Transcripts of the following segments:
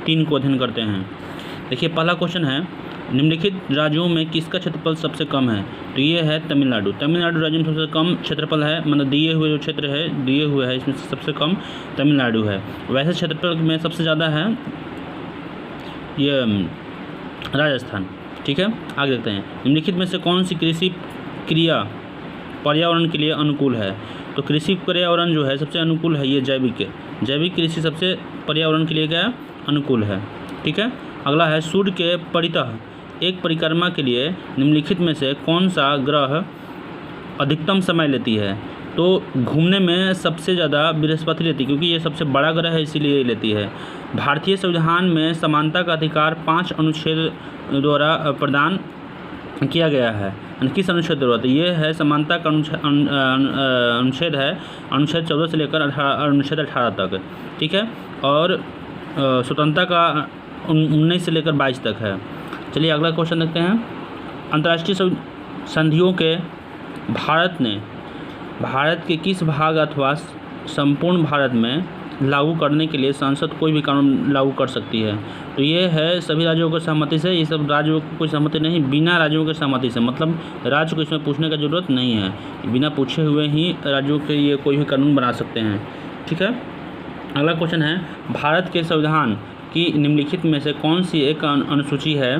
3 को अध्ययन करते हैं। देखिए पहला क्वेश्चन है, निम्नलिखित राज्यों में किसका क्षेत्रफल सबसे कम है? तो ये है तमिलनाडु। तमिलनाडु राज्य में सबसे कम क्षेत्रफल है, मतलब दिए हुए जो क्षेत्र है दिए हुए है, इसमें सबसे कम तमिलनाडु है। वैसे क्षेत्रफल में सबसे ज़्यादा है ये राजस्थान। ठीक है, आगे देखते हैं, निम्नलिखित में से कौन सी कृषि क्रिया पर्यावरण के लिए अनुकूल है? तो कृषि पर्यावरण जो है सबसे अनुकूल है ये जैविक कृषि सबसे पर्यावरण के लिए क्या अनुकूल है। ठीक है, अगला है, सूर्य के परितः एक परिक्रमा के लिए निम्नलिखित में से कौन सा ग्रह अधिकतम समय लेती है? तो घूमने में सबसे ज़्यादा बृहस्पति लेती है, क्योंकि ये सबसे बड़ा ग्रह है इसीलिए लेती है। भारतीय संविधान में समानता का अधिकार 5 अनुच्छेद द्वारा प्रदान किया गया है। किस अनुच्छेद द्वारा? तो ये है समानता का अनुच्छेद है अनुच्छेद 14 से लेकर अनुच्छेद 18 तक। ठीक है, और स्वतंत्रता का 19 से लेकर 22 तक है। चलिए अगला क्वेश्चन देखते हैं, अंतर्राष्ट्रीय संधियों के भारत के किस भाग अथवा संपूर्ण भारत में लागू करने के लिए संसद कोई भी कानून लागू कर सकती है? तो ये है सभी राज्यों की सहमति से। ये सब राज्यों को कोई सहमति नहीं, बिना राज्यों की सहमति से, मतलब राज्य को इसमें पूछने की जरूरत नहीं है, बिना पूछे हुए ही राज्यों के ये कोई भी कानून बना सकते हैं। ठीक है, अगला क्वेश्चन है, भारत के संविधान की निम्नलिखित में से कौन सी एक अनुसूची है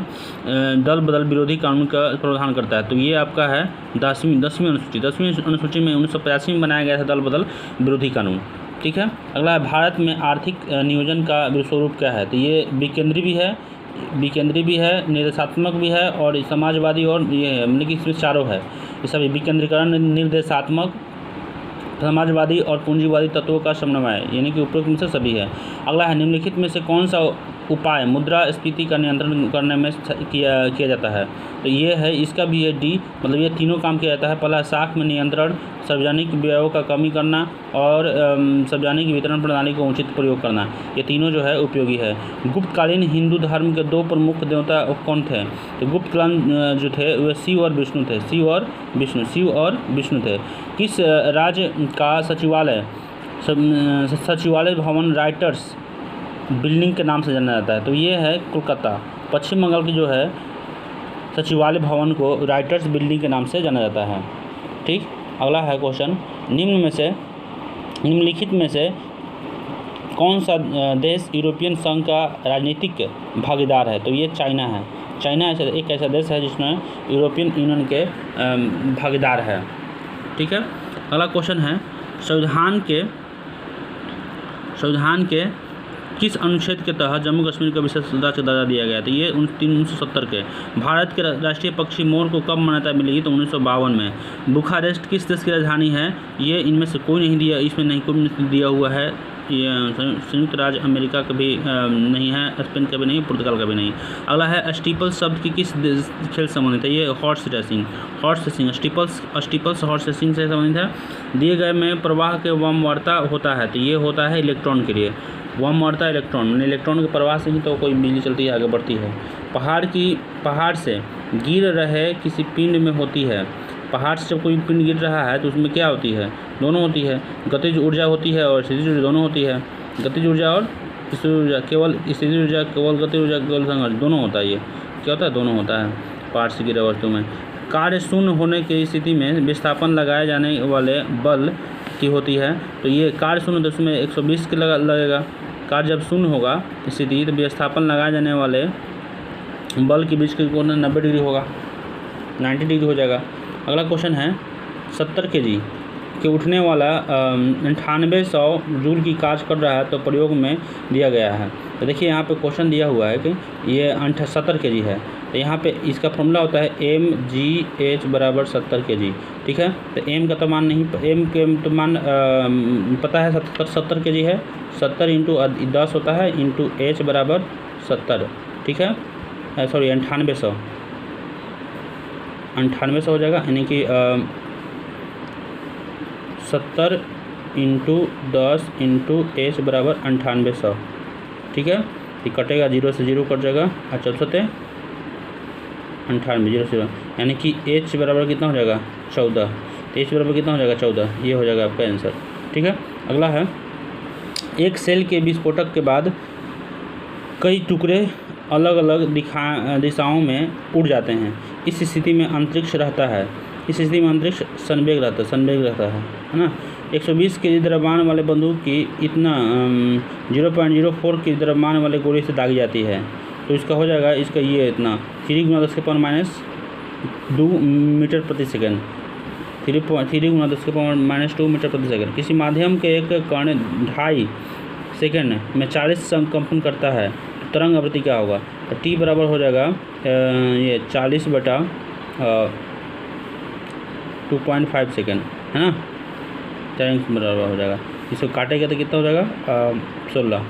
दल बदल विरोधी कानून का प्रावधान करता है? तो ये आपका है 10वीं अनुसूची। 10वीं अनुसूची में 1985 में बनाया गया था दल बदल विरोधी कानून। ठीक है, अगला है, भारत में आर्थिक नियोजन का स्वरूप क्या है? तो ये विकेंद्री भी है, निर्देशात्मक भी है और समाजवादी, और ये है मतलब कि इसमें चारों है। ये सभी विकेंद्रीकरण, निर्देशात्मक, समाजवादी और पूंजीवादी तत्वों का समन्वय, यानी कि उपरोक्त में से सभी है। अगला है, निम्नलिखित में से कौन सा उपाय मुद्रास्फीति का नियंत्रण करने में किया जाता है? तो ये है, इसका भी है डी, मतलब ये तीनों काम किया जाता है। पहला साख में नियंत्रण, सार्वजनिक व्ययों का कमी करना और सार्वजनिक वितरण प्रणाली का उचित प्रयोग करना, ये तीनों जो है उपयोगी है। गुप्तकालीन हिंदू धर्म के 2 प्रमुख देवता कौन थे? तो गुप्तकाल जो थे वे शिव और विष्णु थे। किस राज्य का सचिवालय भवन राइटर्स बिल्डिंग के नाम से जाना जाता है? तो ये है कोलकाता। पश्चिम बंगाल की जो है सचिवालय भवन को राइटर्स बिल्डिंग के नाम से जाना जाता है। ठीक, अगला है क्वेश्चन, निम्नलिखित में से कौन सा देश यूरोपियन संघ का राजनीतिक भागीदार है? तो ये चाइना है। चाइना एक ऐसा देश है जिसमें यूरोपियन यूनियन के भागीदार है। ठीक है, अगला क्वेश्चन है, संविधान के किस अनुच्छेद के तहत जम्मू कश्मीर को विशेष राज्य दर्जा दिया गया? तो ये 1970 के। भारत के राष्ट्रीय पक्षी मोर को कब मान्यता मिलेगी? तो 1952 में। बुखारेस्ट किस देश की राजधानी है? ये इनमें से कोई नहीं दिया, इसमें नहीं कोई दिया हुआ है। ये संयुक्त राज्य अमेरिका का भी नहीं है, स्पेन का भी नहीं, पुर्तगाल का भी नहीं। अगला है, स्टीपल शब्द की किस खेल संबंधित है? ये हॉर्स रेसिंग, स्टीपल्स हॉर्स रेसिंग से संबंधित है। दिए गए में प्रवाह के वामवर्ता होता है? तो ये होता है इलेक्ट्रॉन के लिए, वामवर्ता इलेक्ट्रॉन के प्रवाह से ही तो कोई बिजली चलती है, आगे बढ़ती है। पहाड़ से गिर रहे किसी पिंड में होती है? पहाड़ से जब कोई पिंड गिर रहा है तो उसमें क्या होती है? दोनों होती है, गतिज ऊर्जा होती है और स्थितिज ऊर्जा दोनों होती है। गतिज ऊर्जा और स्थितिज ऊर्जा, केवल स्थितिज ऊर्जा, केवल गतिज ऊर्जा, केवल संघर्ष, दोनों होता है। ये क्या होता है? दोनों होता है पहाड़ से गिरे वस्तु में। कार्य शून्य होने की स्थिति में विस्थापन लगाए जाने वाले बल की होती है? तो ये कार्य शून्य, तो उसमें 120 के लगेगा। कार्य जब शून्य होगा स्थिति तो विस्थापन लगाए जाने वाले बल के बीच के कोण 90 डिग्री होगा, 90 डिग्री हो जाएगा। अगला क्वेश्चन है, 70 kg के उठने वाला 9800 जूल की कार्य कर रहा है तो प्रयोग में दिया गया है। तो देखिए यहाँ पे क्वेश्चन दिया हुआ है कि ये 70 kg है, तो यहाँ पे इसका फॉर्मूला होता है mgh बराबर 70 kg। ठीक है, तो m का तो मान नहीं, m के तो मान पता है 70 kg है, 70 इंटू 10 होता है इंटू h बराबर 70। ठीक है, सॉरी 9800 हो जाएगा, यानी कि 70 इंटू 10 इंटू h बराबर 9800। ठीक है, ये कटेगा, 0 से 0 कट जाएगा और 14 98 0 से, यानी कि h बराबर कितना हो जाएगा 14। h बराबर कितना हो जाएगा 14, ये हो जाएगा आपका आंसर। ठीक है, अगला है, एक सेल के विस्फोटक के बाद कई टुकड़े अलग अलग दिशाओं में उड़ जाते हैं। इस स्थिति में अंतरिक्ष रहता है। इस स्थिति में अंतरिक्ष सनवेग रहता है ना। 120 के द्रव्यमान वाले बंदूक की इतना 0.04 के द्रव्यमान वाले गोले से दागी जाती है। तो इसका हो जाएगा, इसका ये इतना 3 × 10⁻² मीटर प्रति सेकंड, 3 × 10⁻² मीटर प्रति सेकंड। किसी माध्यम के एक कण 2.5 सेकंड में 40 कंपन करता है तो तरंग आवृत्ति क्या होगा? तो टी बराबर हो जाएगा ये 40/2.5 सेकंड, है ना। तरंग बराबर हो जाएगा, इसको काटेगा तो कितना हो जाएगा? 16,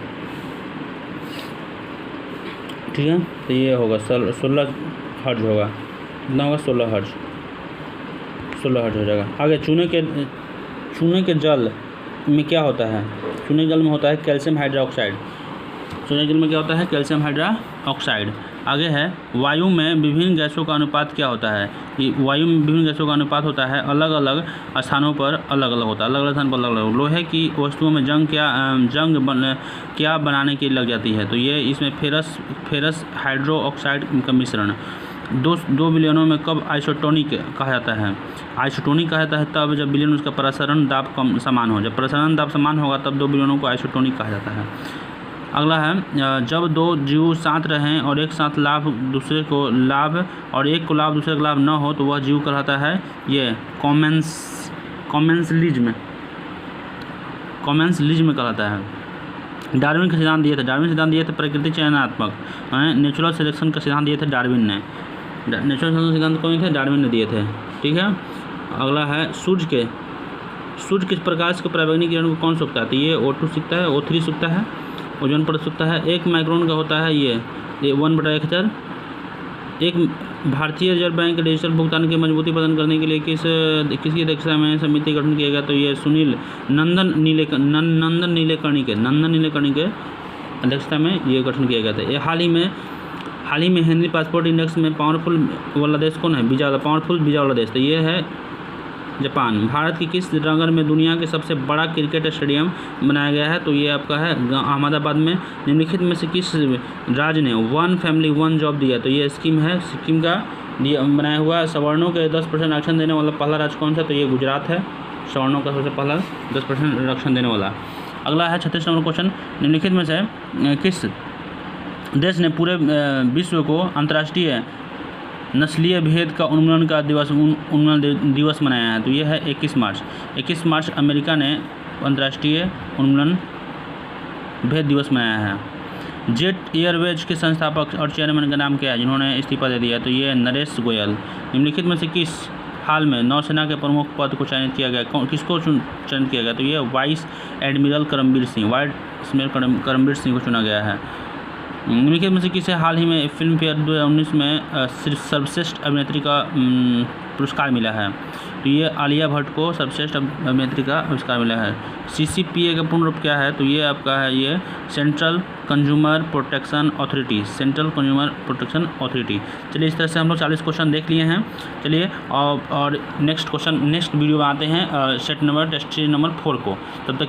ठीक है। तो ये होगा 16 हर्ट्ज होगा। कितना होगा? 16 हर्ट्ज हो जाएगा। आगे चूने के जल में क्या होता है? चूने के जल में होता है कैल्शियम हाइड्रोक्साइड। चूने के जल में क्या होता है? Calcium hydroxide. आगे है वायु में विभिन्न गैसों का अनुपात क्या होता है? वायु में विभिन्न गैसों का अनुपात होता है अलग अलग स्थानों पर अलग अलग होता है, अलग अलग स्थान पर अलग अलग। लोहे की वस्तुओं में जंग क्या बनाने की लग जाती है? तो ये इसमें फेरस हाइड्रोक्साइड का मिश्रण। दो विलयनों में कब आइसोटोनिक कहा जाता है? आइसोटोनिक कहा जाता है तब जब विलयन उसका प्रसरण दाब कम समान हो। जब प्रसरण दाब समान होगा तब दो विलयनों को आइसोटोनिक कहा जाता है। अगला है जब दो जीव साथ रहें और एक साथ लाभ दूसरे को लाभ और एक को लाभ दूसरे को लाभ न हो तो वह जीव कहलाता है ये कॉमेंसलिज्म कहलाता है। डार्विन का सिद्धांत दिए थे प्रकृति चयनात्मक, नेचुरल सिलेक्शन का सिद्धांत दिए थे डार्विन ने। नेचुरल सिलेक्शन सिद्धांत कौन थे? डार्विन ने दिए थे, ठीक है। अगला है सूर्य किस प्रकाश के पराबैंगनी किरण को कौन सूखता है? तो ये O2 सूखता है, O3 सूखता है, ओजोन परत सूखता है। 1 माइक्रोन का होता है ये 1/1000। एक भारतीय रिजर्व बैंक डिजिटल भुगतान की मजबूती प्रदान करने के लिए किसकी अध्यक्षता में समिति का गठन किया गया? तो ये सुनील नंदन नीलेकर्णी के अध्यक्षता में ये गठन किया गया था। ये हाल ही में हेनरी पासपोर्ट इंडेक्स में पावरफुल वाला देश कौन है? पावरफुल वीजा वाला देश, तो ये है जापान। भारत की किस नगर में दुनिया के सबसे बड़ा क्रिकेट स्टेडियम बनाया गया है? तो ये आपका है अहमदाबाद में। निम्नलिखित में से किस राज्य ने 1 फैमिली 1 जॉब दिया? तो ये सिक्किम है। सिक्किम का बनाया हुआ सवर्णों के 10% आरक्षण देने वाला पहला राज्य कौन सा? तो ये गुजरात है, सवर्णों का सबसे पहला 10% आरक्षण देने वाला। अगला है 36 नंबर क्वेश्चन। निम्नलिखित में से किस देश ने पूरे विश्व को अंतर्राष्ट्रीय नस्लीय भेद का उन्मूलन दिवस मनाया है? तो ये है 21 मार्च। अमेरिका ने अंतर्राष्ट्रीय उन्मूलन भेद दिवस मनाया है। जेट एयरवेज के संस्थापक और चेयरमैन का नाम क्या है जिन्होंने इस्तीफा दे दिया? तो ये नरेश गोयल। निम्नलिखित में से किस हाल में नौसेना के प्रमुख पद को चयनित किया गया? किसको चयनित किया गया? तो ये वाइस एडमिरल करमबीर सिंह को चुना गया है। निम्नलिखित में से किसे हाल ही में फिल्म फेयर 2019 में सर्वश्रेष्ठ अभिनेत्री का पुरस्कार मिला है? तो ये आलिया भट्ट को सर्वश्रेष्ठ अभिनेत्री का पुरस्कार मिला है। CCPA का पूर्ण रूप क्या है? तो ये आपका है ये सेंट्रल कंज्यूमर प्रोटेक्शन अथॉरिटी। चलिए इस तरह से हम लोग 40 क्वेश्चन देख लिए हैं। चलिए और नेक्स्ट वीडियो में आते हैं टेस्ट नंबर 4 को। तब तक